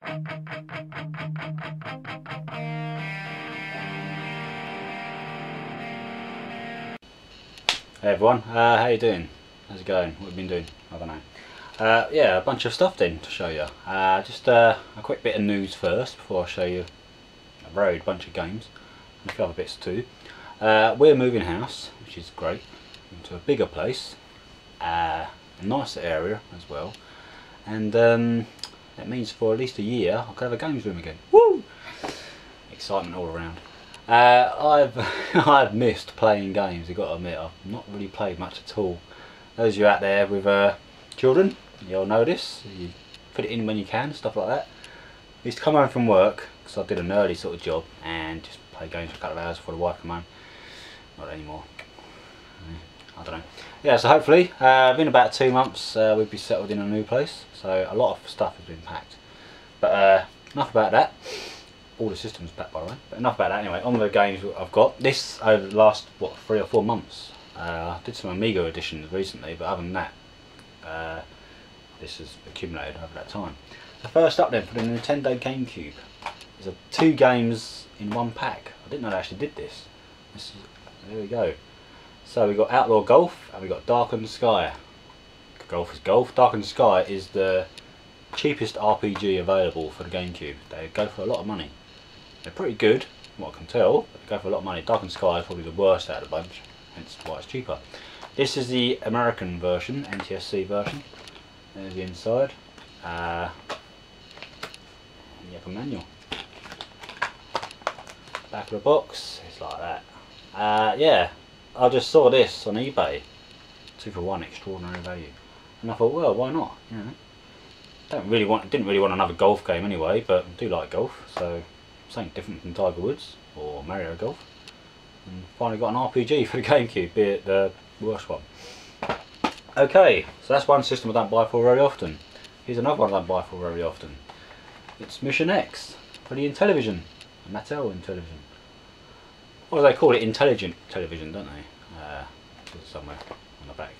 Hey everyone, how you doing? How's it going? What have you been doing? I don't know. Yeah, a bunch of stuff then to show you. Just a quick bit of news first before I show you a varied bunch of games and a few other bits too. We're moving house, which is great, into a bigger place, a nicer area as well, and that means for at least a year I could have a games room again. Woo! Excitement all around. I've missed playing games, I've got to admit. I've not really played much at all. Those of you out there with children, you'll know this. You fit it in when you can, stuff like that. I used to come home from work, because I did an early sort of job, and just play games for a couple of hours before the wife came home. Not anymore. I don't know. Yeah, so hopefully, in about 2 months, we'll be settled in a new place. So a lot of stuff has been packed. But enough about that. All the systems back, by the way, but enough about that. Anyway, on the games I've got this over the last, what, 3 or 4 months. I did some Amiga editions recently, but other than that, this has accumulated over that time. So first up then, for the Nintendo GameCube, there's 2 games in 1 pack. I didn't know they actually did this. There we go. So we got Outlaw Golf and we got Darkened Sky. Golf is golf. Darkened Sky is the cheapest RPG available for the GameCube. They go for a lot of money. They're pretty good, from what I can tell, but they go for a lot of money. Darkened Sky is probably the worst out of the bunch, hence why it's cheaper. This is the American version, NTSC version. There's the inside. And you have a manual. Back of the box, it's like that. Yeah, I just saw this on eBay. 2 for 1, extraordinary value. And I thought, well, why not? You know, didn't really want another golf game anyway, but I do like golf, so something different from Tiger Woods or Mario Golf. And finally got an RPG for the GameCube, be it the worst one. Okay, so that's one system I don't buy for very often. Here's another one I don't buy for very often. It's Mission X for the Intellivision, the Mattel Intellivision. What do they call it? Intelligent television, don't they? Somewhere on the back.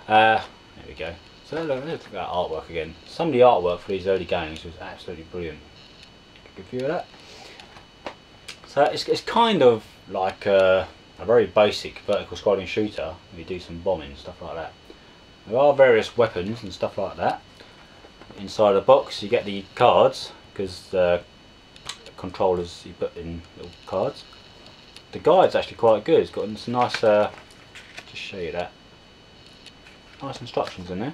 There we go. So let's look at that artwork again. Some of the artwork for these early games was absolutely brilliant. Good view of that. So it's kind of like a very basic vertical scrolling shooter. You do some bombing, stuff like that. There are various weapons and stuff like that. Inside the box you get the cards, because the controllers you put in little cards. The guide's actually quite good. It's got some nice, just show you that. Nice instructions in there.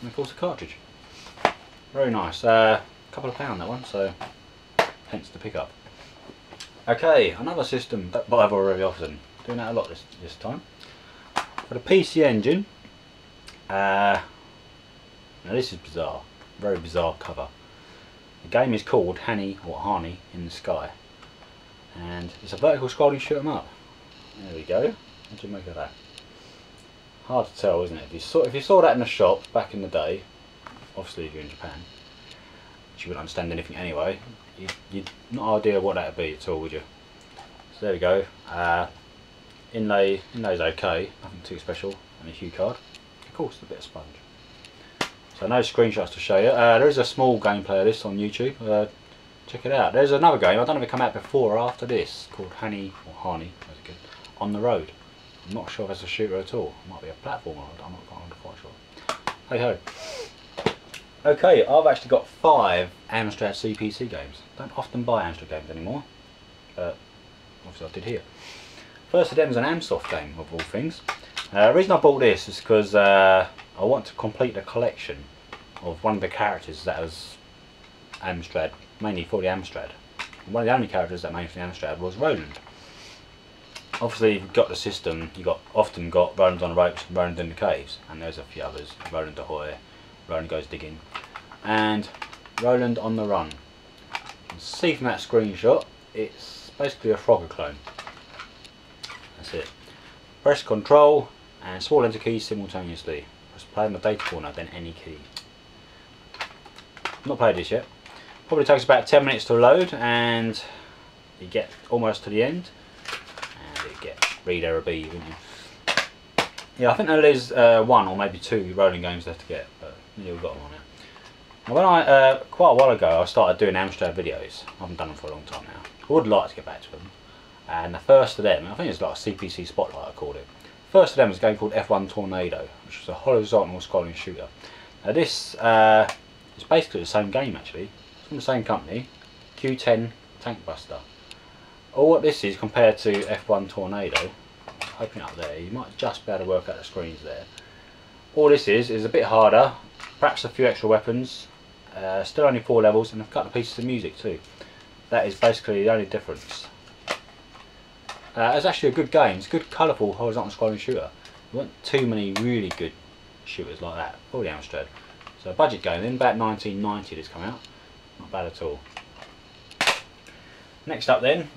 And of course a cartridge. Very nice. Couple of pound that one, so hence the pickup. Okay, another system that I buy very often. Doing that a lot this time. For the PC Engine. Now this is bizarre. Very bizarre cover. The game is called Hanny or Hani in the Sky. And it's a vertical scrolling shoot 'em up. There we go. What do you make of that? Hard to tell, isn't it? If you saw that in the shop back in the day, obviously if you're in Japan, which you wouldn't understand anything anyway, you'd not idea what that would be at all, would you? So there we go. Inlay's okay, nothing too special, and a hue card. Of course, a bit of sponge. So no screenshots to show you. There is a small gameplay of this on YouTube. Check it out. There's another game, I don't know if it came out before or after this, called Hanny or Hani, On the Road. I'm not sure if it's a shooter at all. It might be a platformer, I'm not quite sure. Hey ho. Okay, I've actually got 5 Amstrad CPC games. Don't often buy Amstrad games anymore, but obviously I did here. First of them is an Amsoft game, of all things. The reason I bought this is because I want to complete the collection of one of the characters that was Amstrad, mainly for the Amstrad. And one of the only characters that made for the Amstrad was Roland. Obviously, if you've got the system, you've often got Roland on the Ropes, Roland in the Caves, and there's a few others. Roland Ahoy, Roland Goes Digging, and Roland on the Run. You can see from that screenshot, it's basically a Frogger clone. That's it. Press Control and small enter keys simultaneously. Press play in the data corner, then any key. Not played this yet. Probably takes about 10 minutes to load, and you get almost to the end. Get read error B, wouldn't you? Yeah, I think there is 1 or maybe 2 rolling games left to get, but nearly got them on it. Now when I, quite a while ago, I started doing Amstrad videos. I haven't done them for a long time now. I would like to get back to them. And the first of them, I think it's like a CPC Spotlight I called it. The first of them was a game called F1 Tornado, which was a horizontal scrolling shooter. Now this is basically the same game actually. It's from the same company, Q10 Tank Buster. All what this is compared to F1 Tornado, open it up there, you might just be able to work out the screens there. All this is a bit harder, perhaps a few extra weapons, still only 4 levels and a couple of pieces of music too. That is basically the only difference. It's actually a good game, it's a good colourful horizontal scrolling shooter. There weren't too many really good shooters like that for the Amstrad. So a budget game, in about 1990 this came out, not bad at all. Next up then,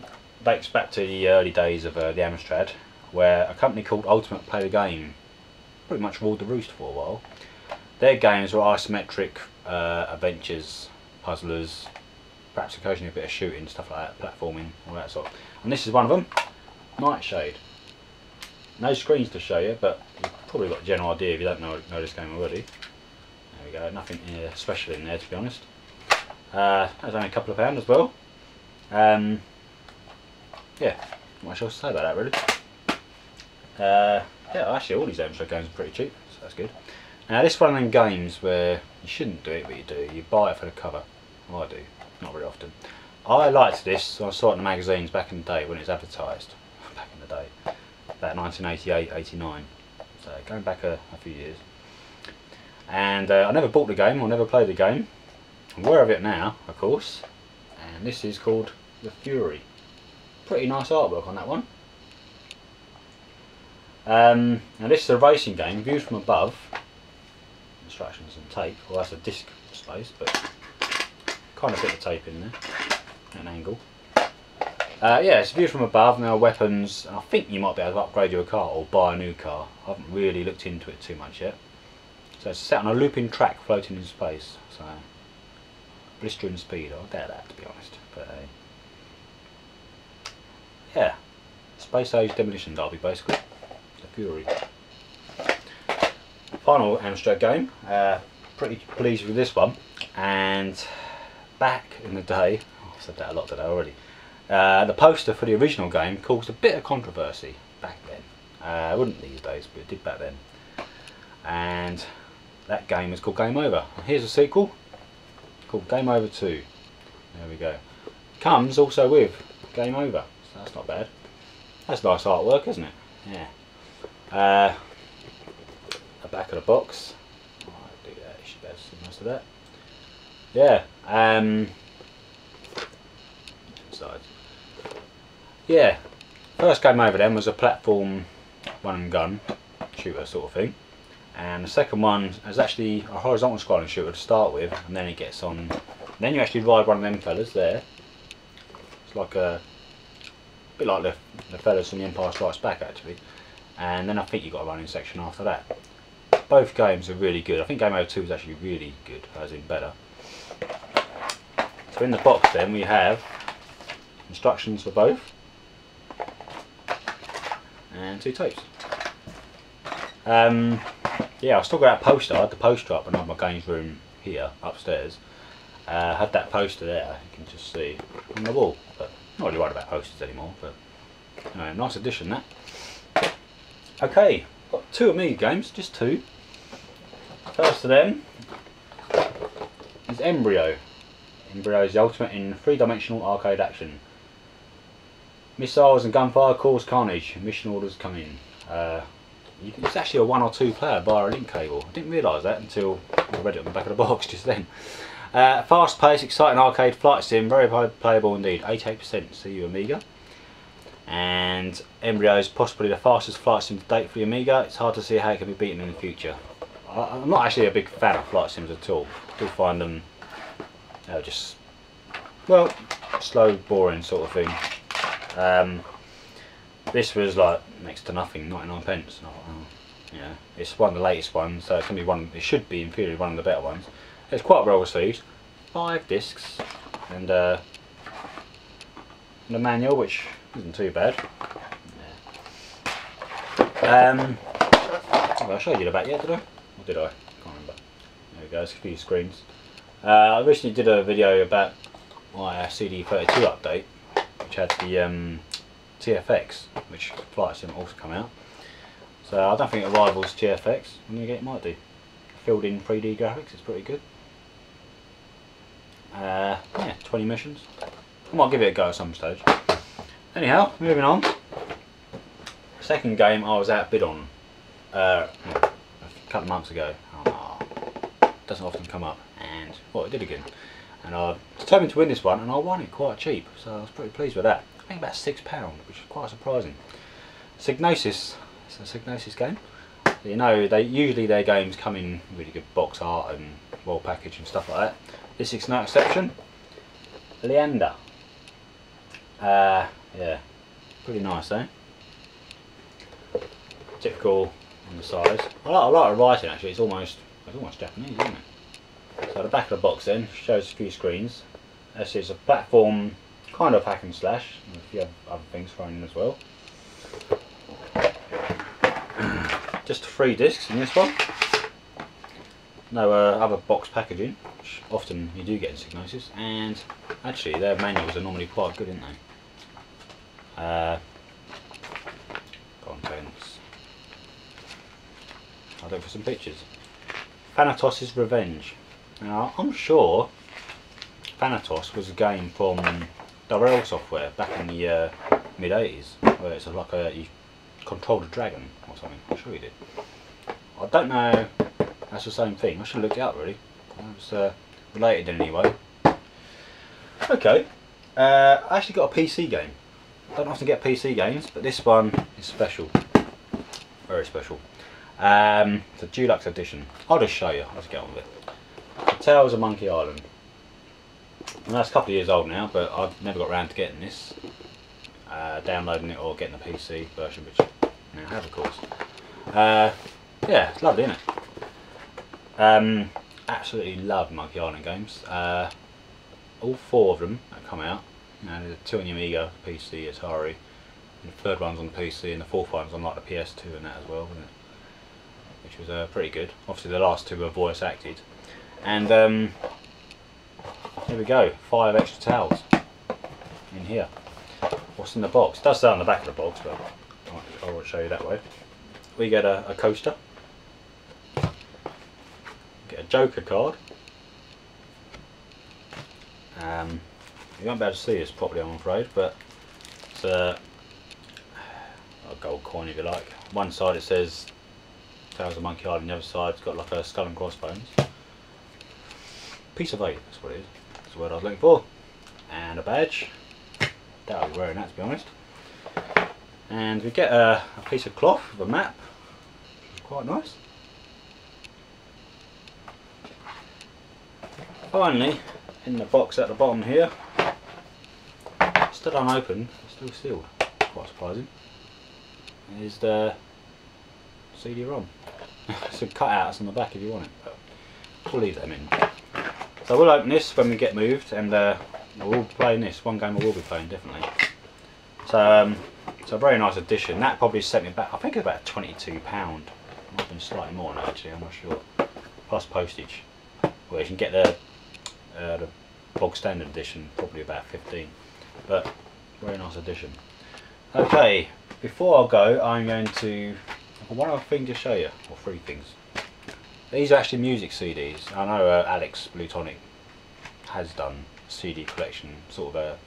dates back to the early days of the Amstrad, where a company called Ultimate Play the Game pretty much ruled the roost for a while. Their games were isometric adventures, puzzlers, perhaps occasionally a bit of shooting, stuff like that, platforming, all that sort. And this is one of them, Nightshade. No screens to show you, but you've probably got a general idea if you don't know this game already. There we go, nothing special in there to be honest. That's only a couple of pounds as well. Yeah, not much else to say about that really. Yeah, actually all these Amstrad games are pretty cheap, so that's good. Now this one of them games where you shouldn't do it, but you do. You buy it for the cover. Well, I do, not very often. I liked this, I saw it in the magazines back in the day when it was advertised. Back in the day, about 1988, 89. So going back a few years. And I never bought the game, or never played the game. I'm aware of it now, of course. And this is called The Fury. Pretty nice artwork on that one. Now this is a racing game, viewed from above. Instructions and tape, well that's a disc space, but kind of bit of tape in there, at an angle. Yeah, it's viewed from above, now weapons, and I think you might be able to upgrade your car or buy a new car. I haven't really looked into it too much yet. So it's set on a looping track floating in space, so blistering speed, I doubt that to be honest. But yeah, space age demolition derby basically, The Fury. Final Amstrad game, pretty pleased with this one, and back in the day, I've said that a lot today already, the poster for the original game caused a bit of controversy back then. It wouldn't these days, but it did back then. And that game is called Game Over. And here's a sequel called Game Over 2. There we go. Comes also with Game Over, so that's not bad. That's nice artwork, isn't it? Yeah. The back of the box. Oh, I'll do that. You should be able to see most of that. Yeah. Sides. Yeah. First Game Over then was a platform run and gun shooter sort of thing. And the second one is actually a horizontal scrolling shooter to start with, and then it gets on. Then you actually ride one of them fellas there. It's like a bit like the fellas from The Empire Strikes Back actually. And then I think you got a running section after that. Both games are really good. I think Game Over 2 is actually really good, as in better. So in the box then we have instructions for both and 2 tapes. Yeah, I still got that poster. I had the poster up when I had my games room here upstairs. I had that poster there, you can just see on the wall. But not really worried about posters anymore. But anyway, nice addition that. Okay, got 2 Amiga games, just 2. First of them is Embryo. Embryo is the ultimate in 3-dimensional arcade action. Missiles and gunfire cause carnage. Mission orders come in. It's actually a 1 or 2 player via a link cable. I didn't realise that until I read it on the back of the box just then. Fast paced, exciting arcade flight sim, very playable indeed. 88% CU Amiga. And Embryo is possibly the fastest flight sim to date for the Amiga. It's hard to see how it can be beaten in the future. I'm not actually a big fan of flight sims at all. I do find them just, well, slow, boring sort of thing. This was like next to nothing, 99 pence. And I thought, oh, yeah, it's one of the latest ones, so it's gonna be one. It should be in theory one of the better ones. It's quite well received. 5 discs and the manual, which isn't too bad. Yeah. Have I showed you the back yet, did I? Or did I? Can't remember. There we go, there's a few screens. I recently did a video about my CD32 update, which had the TFX, which Flight Sim also come out. So I don't think it rivals TFX. When you get it, might do. Filled in 3D graphics, it's pretty good. Yeah, 20 missions. I might give it a go at some stage. Anyhow, moving on. Second game I was outbid on a couple of months ago. Oh, no, doesn't often come up, and well, it did again. And I was determined to win this one, and I won it quite cheap, so I was pretty pleased with that. I think about £6, which is quite surprising. Signosis, it's a Signosis game. You know, usually their games come in really good box art and well packaged and stuff like that. This is no exception. Leander. Yeah, pretty nice, eh? Typical on the size. I like the writing actually. It's almost Japanese, isn't it? So the back of the box then shows a few screens. This is a platform kind of hack and slash, and a few other things thrown in as well. Just 3 discs in this one. No other box packaging, which often you do get in Signosis, and actually their manuals are normally quite good, aren't they? Contents. I'll look for some pictures. Thanatos' Revenge. Now I'm sure Thanatos was a game from Darrell Software back in the mid 80s, where it's like you controlled a dragon or something. I'm sure you did. I don't know. That's the same thing. I should have looked it up really. It was related in any way. Okay. I actually got a PC game. I don't often get PC games, but this one is special. Very special. It's a deluxe edition. I'll just show you. Let's get on with it. Tales of Monkey Island. And that's a couple of years old now, but I've never got around to getting this. Downloading it or getting the PC version, which now I have of course. Yeah, it's lovely, isn't it? Absolutely love Monkey Island games. All 4 of them that come out. You know, there's 2 on your Amiga, PC, Atari, and the 3rd one's on the PC, and the 4th one's on like the PS2 and that as well, wasn't it? Which was pretty good. Obviously the last 2 were voice acted. And here we go, 5 extra towels in here. What's in the box? It does say on the back of the box, but I will show you that way. We get a coaster. Get a Joker card. You won't be able to see this properly, I'm afraid, but it's a gold coin if you like. One side it says Tales of Monkey Island, the other side's got like a skull and crossbones. Piece of 8, that's what it is. That's the word I was looking for. And a badge. Doubt I'll be wearing that, to be honest. And we get a piece of cloth with a map, which is quite nice. Finally, in the box at the bottom here, still unopened, still sealed, quite surprising, is the CD-ROM. Some cutouts on the back if you want it, but we'll leave them in. So we'll open this when we get moved, and we'll be playing this. One game I will be playing, definitely. So it's a very nice addition. That probably set me back, I think it's about £22. Might have been slightly more than that actually, I'm not sure. Plus postage. Well, you can get the bog standard edition, probably about 15, but very nice addition. Okay, before I go, I'm going to one other thing to show you, or 3 things. These are actually music CDs. I know Alex Blutonic has done CD collection sort of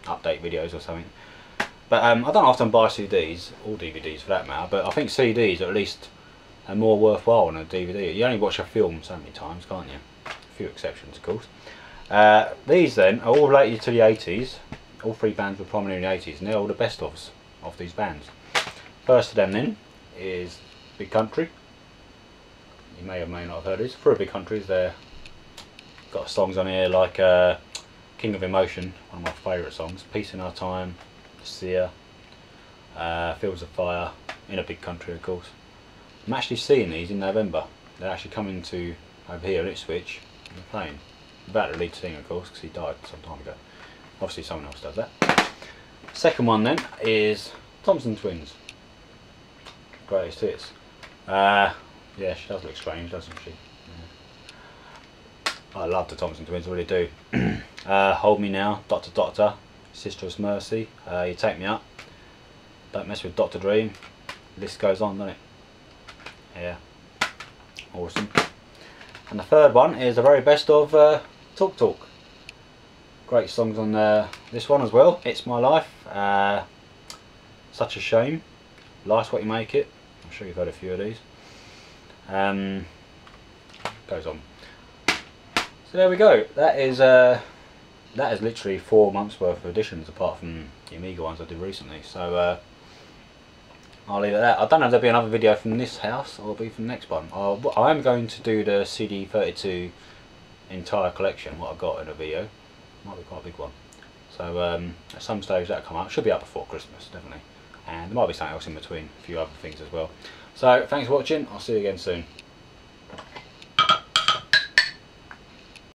update videos or something, but I don't often buy CDs or DVDs for that matter, but I think CDs are at least more worthwhile than a DVD. You only watch a film so many times, can't you? A few exceptions of course. These then are all related to the 80s. All 3 bands were prominent in the 80s, and they're all the best of these bands. First of them then is Big Country. You may or may not have heard of this. For Big Countries, they've got songs on here like King of Emotion, one of my favourite songs, Peace in Our Time, Seer, Fields of Fire, In a Big Country of course. I'm actually seeing these in November. They're actually coming to over here at Ipswich and they're playing. Without the lead singer of course, because he died some time ago. Obviously someone else does that. Second one then is Thompson Twins. Greatest hits. Yeah, she does look strange, doesn't she? Yeah. I love the Thompson Twins, I really do. Hold Me Now, Doctor Doctor, Sister's Mercy, You Take Me Up, Don't Mess With Dr. Dream. List goes on, doesn't it? Yeah, awesome. And the third one is the very best of Talk Talk. Great songs on this one as well. It's My Life, Such a Shame, Life's What You Make It. I'm sure you've heard a few of these. Goes on. So there we go. That is literally 4 months worth of editions, apart from the Amiga ones I did recently. So I'll leave it at that. I don't know if there'll be another video from this house or it'll be from the next one. I am going to do the CD32 entire collection, what I've got in a video. Might be quite a big one. So at some stage that'll come up. Should be up before Christmas, definitely. And there might be something else in between, a few other things as well. So thanks for watching. I'll see you again soon.